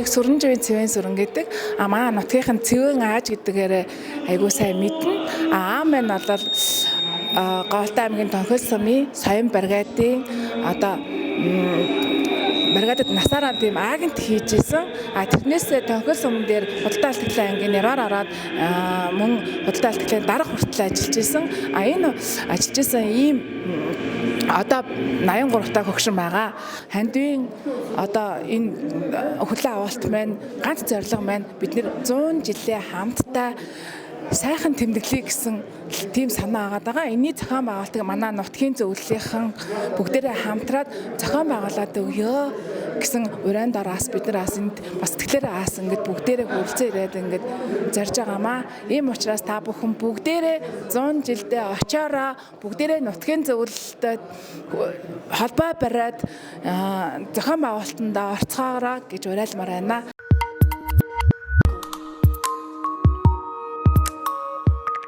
Сүрэн живийн цэвэн сүрэн гэдэг. Маа нутгийнхан цэвэн ааж гэдгээр айгуу сайн мэднэ. Аав маань бол Говьтай аймгийн Тонхол сумын Соён бригадын одоо бригадад насаараа тийм агент хийж исэн. Тэрнээсээ Тонхол сумн дээр худалдаа алтгэлийн ангийн нэрээр ороод мөн худалдаа алтгэлийн дарга хүртэл ажиллаж исэн. Энэ ажиллаж исэн ийм одоо 83 та хөгшин байгаа. Хандивын одоо энэ хүлээн авалт маань ганц зорилго маань бид нэр 100 жилийн хамтдаа сайхан тэмдэглэе гэсэн тийм санаа агаад байгаа. Энэний зохион байгуулалтыг манай нутгийн зөвлөлийнхэн бүгдээрээ хамтраад зохион байгуулад өгөө гэсэн уран дараас бид нар энд бас тэгэхээр ингээд бүгдээрээ хөрөлцөө ирээд ингээд зорж байгаамаа. Ийм учраас та бүхэн бүгдээрээ 100 жилдээ очиороо бүгдээрээ нутгийн зөвлөлтөд холбоо бариад зохион байгуулалтанд орцгоороо гэж уриалмаар байна.